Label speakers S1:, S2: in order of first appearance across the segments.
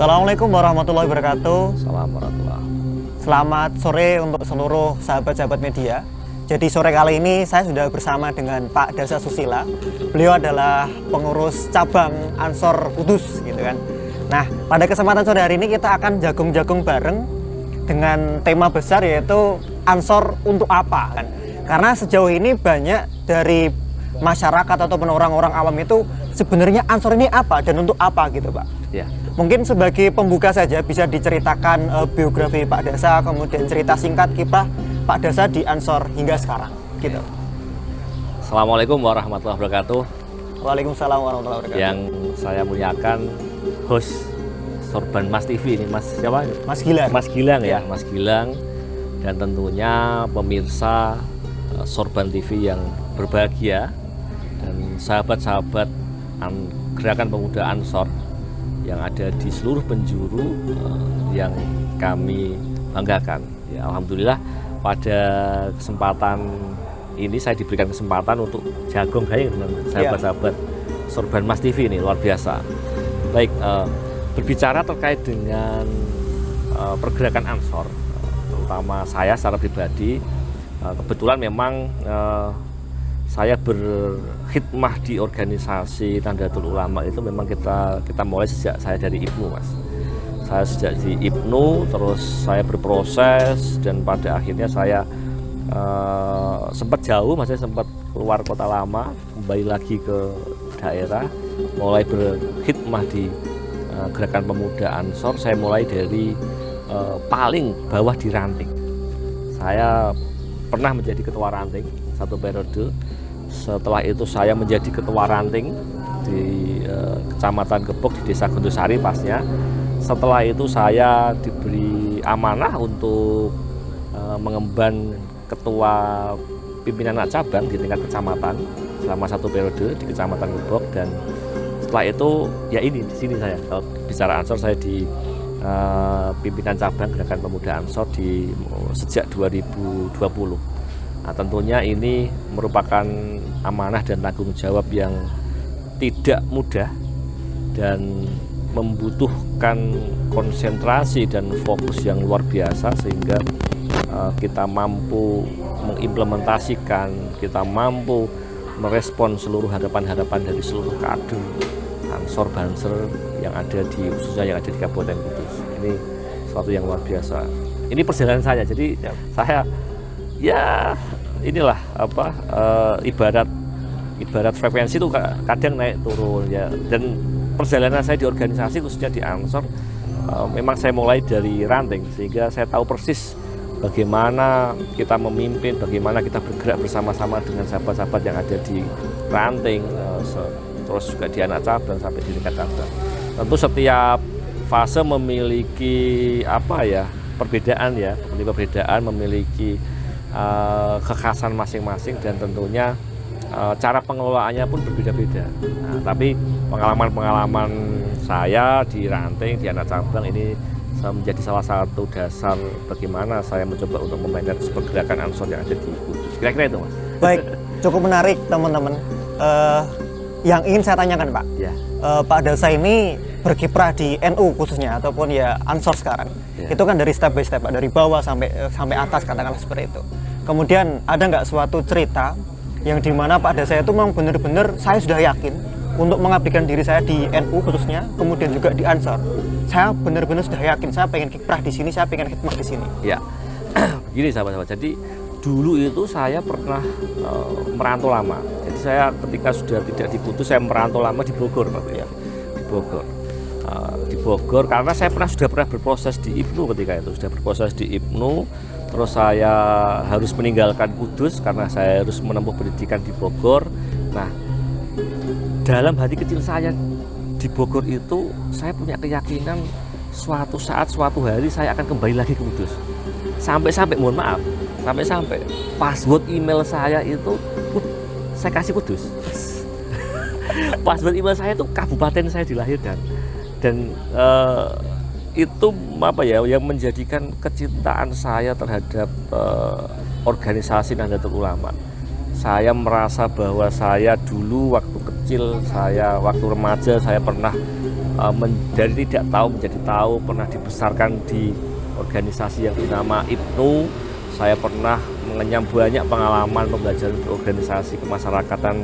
S1: Assalamualaikum warahmatullahi wabarakatuh.
S2: Assalamualaikum.
S1: Selamat sore untuk seluruh sahabat-sahabat media. Jadi sore kali ini saya sudah bersama dengan Pak Dasa Susila. Beliau adalah pengurus cabang Ansor Kudus gitu kan. Nah, pada kesempatan sore hari ini kita akan jagung-jagung bareng dengan tema besar yaitu Ansor untuk apa kan. Karena sejauh ini banyak dari masyarakat ataupun orang-orang awam itu sebenarnya Ansor ini apa dan untuk apa gitu Pak.
S2: Ya.
S1: Mungkin sebagai pembuka saja bisa diceritakan biografi Pak Dasa, kemudian cerita singkat kiprah Pak Dasa di Ansor hingga sekarang gitu.
S2: Assalamualaikum warahmatullahi wabarakatuh.
S1: Waalaikumsalam warahmatullahi wabarakatuh.
S2: Yang saya muliakan host Sorban Mas TV ini, Mas siapa?
S1: Mas Gilang.
S2: Mas Gilang ya, Mas Gilang. Dan tentunya pemirsa Sorban TV yang berbahagia dan sahabat-sahabat Gerakan Pemuda Ansor yang ada di seluruh penjuru yang kami banggakan. Ya, alhamdulillah pada kesempatan ini saya diberikan kesempatan untuk jagung gayeng dengan sahabat-sahabat Sorban Mas TV ini, luar biasa. Baik, berbicara terkait dengan pergerakan Ansor, terutama saya secara pribadi, kebetulan memang saya berkhidmah di organisasi Nahdlatul Ulama itu memang kita mulai sejak saya dari IPNU, Mas. Saya sejak di IPNU, terus saya berproses dan pada akhirnya saya sempat jauh, Mas, saya sempat keluar kota lama, kembali lagi ke daerah, mulai berkhidmah di Gerakan Pemuda Ansor. Saya mulai dari paling bawah di ranting. Saya pernah menjadi ketua ranting satu periode. Setelah itu saya menjadi ketua ranting di Kecamatan Gebog di Desa Gondosari pasnya. Setelah itu saya diberi amanah untuk mengemban ketua pimpinan anak cabang di tingkat kecamatan selama satu periode di Kecamatan Gebog. Dan setelah itu ya ini di sini saya, kalau bicara Ansor, saya di pimpinan cabang Gerakan Pemuda Ansor sejak 2020. Nah, tentunya ini merupakan amanah dan tanggung jawab yang tidak mudah dan membutuhkan konsentrasi dan fokus yang luar biasa sehingga kita mampu mengimplementasikan, kita mampu merespon seluruh harapan-harapan dari seluruh kader Ansor Banser yang ada di khususnya yang ada di Kabupaten Kudus. Ini sesuatu yang luar biasa. Ini perjalanan saya, jadi saya ya inilah apa ibarat frekuensi itu kadang naik turun ya. Dan perjalanan saya di organisasi khususnya di Ansor memang saya mulai dari ranting sehingga saya tahu persis bagaimana kita memimpin, bagaimana kita bergerak bersama-sama dengan sahabat-sahabat yang ada di ranting, terus juga di anak cabang sampai di tingkat cabang. Tentu setiap fase memiliki perbedaan, memiliki kekhasan masing-masing dan tentunya cara pengelolaannya pun berbeda-beda. Nah, tapi pengalaman-pengalaman saya di ranting, di anak cabang ini menjadi salah satu dasar bagaimana saya mencoba untuk memanage pergerakan Ansor yang ada di Kudus. Kira-kira itu, Mas.
S1: Baik, cukup menarik teman-teman. Yang ingin saya tanyakan Pak, Pak Dasa ini berkiprah di NU khususnya ataupun ya Ansor sekarang, itu kan dari step by step, Pak, dari bawah sampai atas katakanlah seperti itu. Kemudian ada nggak suatu cerita yang dimana Pak Dasa itu memang benar-benar saya sudah yakin untuk mengabdikan diri saya di NU khususnya, kemudian juga di Ansor. Saya benar-benar sudah yakin saya pengen kiprah di sini, saya pengen khidmah di sini.
S2: Ya, gini sahabat-sahabat. Jadi dulu itu saya pernah merantau lama. Jadi saya ketika sudah tidak di Kudus, saya merantau lama di Bogor, Pak, ya. Di Bogor karena saya sudah pernah berproses di IPNU ketika itu, sudah berproses di IPNU. Terus saya harus meninggalkan Kudus karena saya harus menempuh pendidikan di Bogor. Nah, dalam hati kecil saya di Bogor itu saya punya keyakinan suatu saat, suatu hari saya akan kembali lagi ke Kudus. Sampai password email saya itu saya kasih Kudus. Password email saya itu kabupaten saya dilahirkan. Dan itu yang menjadikan kecintaan saya terhadap organisasi Nahdlatul Ulama. Saya merasa bahwa saya dulu waktu kecil, waktu remaja saya pernah dari tidak tahu menjadi tahu, pernah dibesarkan di organisasi yang bernama IPNU. Saya pernah mengenyam banyak pengalaman pembelajaran organisasi kemasyarakatan,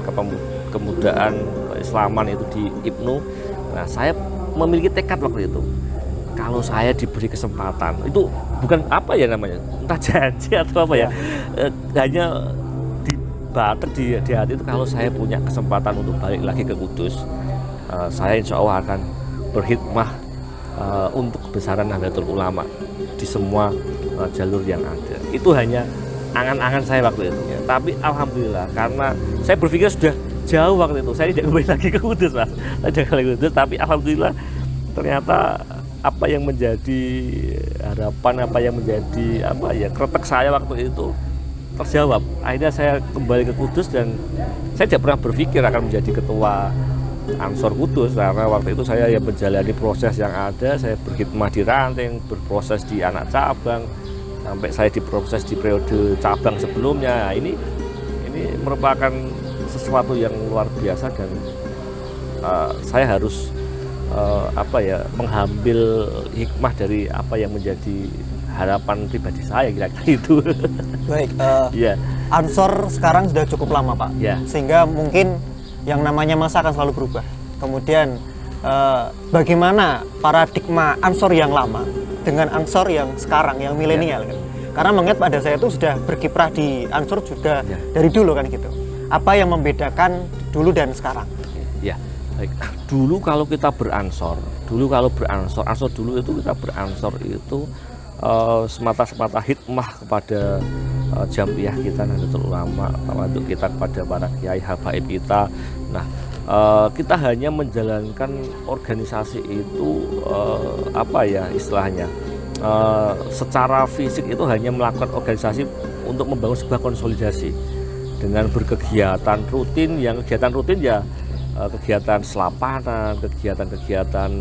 S2: kepemudaan, keislaman itu di IPNU. Nah, saya memiliki tekad waktu itu. Kalau saya diberi kesempatan, itu bukan apa ya namanya, entah janji atau apa ya, hanya dibatek di hati itu, kalau saya punya kesempatan untuk balik lagi ke Kudus, saya insya Allah akan berkhidmah untuk kebesaran Nahdlatul Ulama di semua jalur yang ada. Itu hanya angan-angan saya waktu itu ya. Tapi alhamdulillah, karena saya berpikir sudah jauh waktu itu, saya tidak kembali lagi ke Kudus, Mas. Saya tidak kembali ke Kudus, tapi alhamdulillah ternyata apa yang menjadi harapan, apa yang menjadi kretek saya waktu itu terjawab. Akhirnya saya kembali ke Kudus dan saya tidak pernah berpikir akan menjadi ketua Ansor Kudus, karena waktu itu saya ya menjalani proses yang ada. Saya berkhidmah di ranting, berproses di anak cabang, sampai saya diproses di periode cabang sebelumnya. Nah, ini merupakan sesuatu yang luar biasa dan saya harus mengambil hikmah dari apa yang menjadi harapan pribadi saya, kira-kira itu.
S1: Baik, Ansor sekarang sudah cukup lama, Pak, sehingga mungkin yang namanya masa akan selalu berubah. Kemudian bagaimana paradigma Ansor yang lama dengan Ansor yang sekarang, yang milenial kan? Karena mengingat pada saya itu sudah berkiprah di Ansor juga dari dulu kan gitu. Apa yang membedakan dulu dan sekarang?
S2: Ya, baik. Dulu kalau kita beransor, Ansor dulu itu kita beransor itu semata-semata hikmah kepada Jam'iyah kita Nahdlatul Ulama, untuk kita kepada para kiai habaib kita. Nah, kita hanya menjalankan organisasi itu istilahnya secara fisik itu hanya melakukan organisasi untuk membangun sebuah konsolidasi dengan berkegiatan rutin. Yang kegiatan rutin ya kegiatan selapanan, kegiatan-kegiatan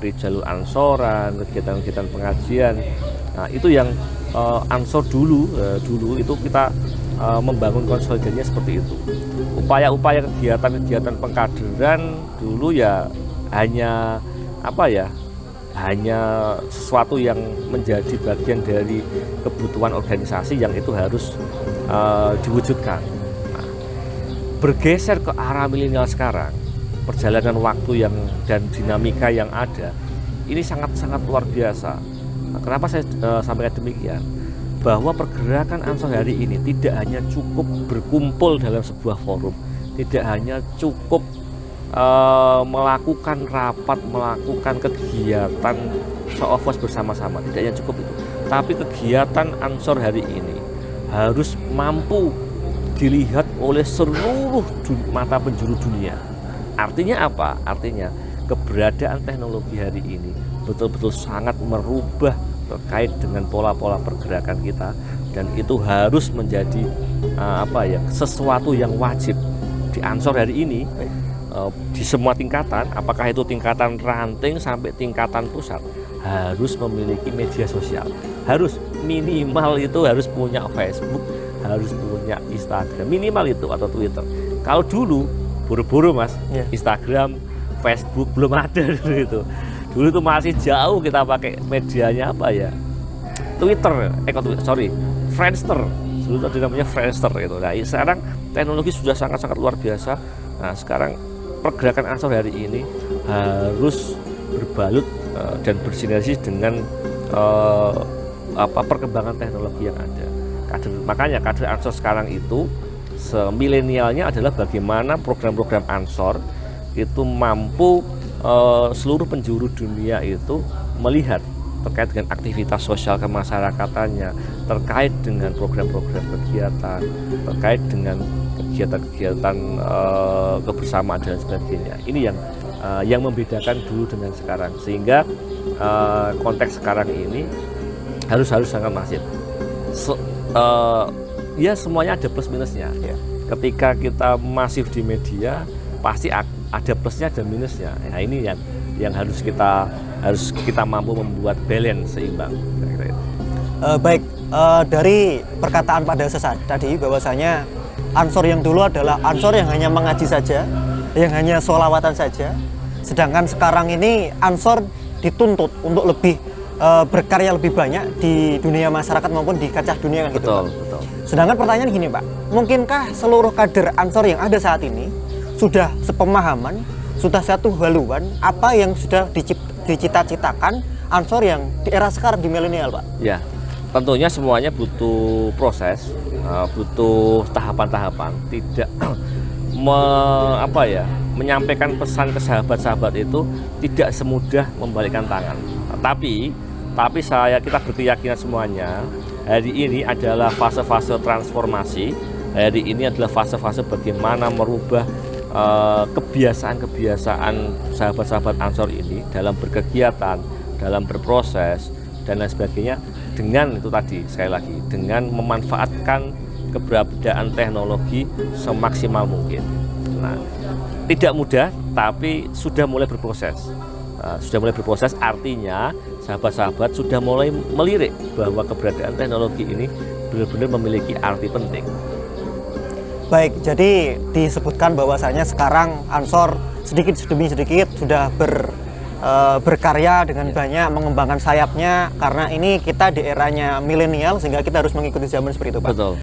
S2: Rijalul Ansoran, kegiatan-kegiatan pengajian. Nah, itu yang Ansor dulu itu kita membangun konsolidasinya seperti itu. Upaya-upaya kegiatan-kegiatan pengkaderan dulu ya hanya hanya sesuatu yang menjadi bagian dari kebutuhan organisasi yang itu harus diwujudkan. Nah, bergeser ke arah milenial sekarang, perjalanan waktu dan dinamika yang ada ini sangat-sangat luar biasa. Nah, kenapa saya sampaikan demikian? Bahwa pergerakan Ansor hari ini tidak hanya cukup berkumpul dalam sebuah forum, tidak hanya cukup melakukan rapat, melakukan kegiatan show of force bersama-sama, tidak hanya cukup itu. Tapi kegiatan Ansor hari ini harus mampu dilihat oleh seluruh mata penjuru dunia. Artinya apa? Artinya keberadaan teknologi hari ini betul-betul sangat merubah terkait dengan pola-pola pergerakan kita, dan itu harus menjadi sesuatu yang wajib di Ansor hari ini di semua tingkatan, apakah itu tingkatan ranting sampai tingkatan pusat, harus memiliki media sosial. Harus minimal itu harus punya Facebook, harus punya Instagram, minimal itu, atau Twitter. Kalau dulu buru-buru, Mas, Instagram, Facebook belum ada dulu itu. Dulu itu masih jauh kita pakai medianya Friendster. Dulu itu namanya Friendster itu. Nah, sekarang teknologi sudah sangat-sangat luar biasa. Nah, sekarang pergerakan Ansor hari ini harus berbalut dan bersinergi dengan perkembangan teknologi yang ada. Makanya kader Ansor sekarang itu milenialnya adalah bagaimana program-program Ansor itu mampu seluruh penjuru dunia itu melihat terkait dengan aktivitas sosial kemasyarakatannya, terkait dengan program-program kegiatan, terkait dengan kegiatan-kegiatan kebersamaan dan sebagainya. Ini yang membedakan dulu dengan sekarang, sehingga konteks sekarang ini harus sangat masif. Semuanya ada plus minusnya. Ketika kita masif di media, pasti ada plusnya, ada minusnya. Nah, ini yang harus kita mampu membuat balance seimbang.
S1: Baik, dari perkataan Pak Dasa tadi bahwasanya Ansor yang dulu adalah Ansor yang hanya mengaji saja, yang hanya sholawatan saja, Sedangkan sekarang ini Ansor dituntut untuk lebih berkarya lebih banyak di dunia masyarakat maupun di kancah dunia kan gitu,
S2: Betul,
S1: Pak.
S2: betul.
S1: Sedangkan pertanyaan gini, Pak, mungkinkah seluruh kader Ansor yang ada saat ini sudah sepemahaman, sudah satu haluan apa yang sudah dicita-citakan Ansor yang di era sekarang di milenial, Pak?
S2: Ya, tentunya semuanya butuh proses, butuh tahapan-tahapan. Tidak menyampaikan pesan ke sahabat-sahabat itu tidak semudah membalikkan tangan. Tapi kita berkeyakinan semuanya hari ini adalah fase-fase transformasi. Hari ini adalah fase-fase bagaimana merubah kebiasaan-kebiasaan sahabat-sahabat Ansor ini dalam berkegiatan, dalam berproses dan lain sebagainya, dengan itu tadi sekali lagi dengan memanfaatkan keberadaan teknologi semaksimal mungkin. Nah, tidak mudah tapi sudah mulai berproses. Artinya sahabat-sahabat sudah mulai melirik bahwa keberadaan teknologi ini benar-benar memiliki arti penting.
S1: Baik, jadi disebutkan bahwasanya sekarang Ansor sedikit demi sedikit sudah berkarya dengan banyak mengembangkan sayapnya, karena ini kita di eranya milenial sehingga kita harus mengikuti zaman seperti itu, Pak.
S2: Betul.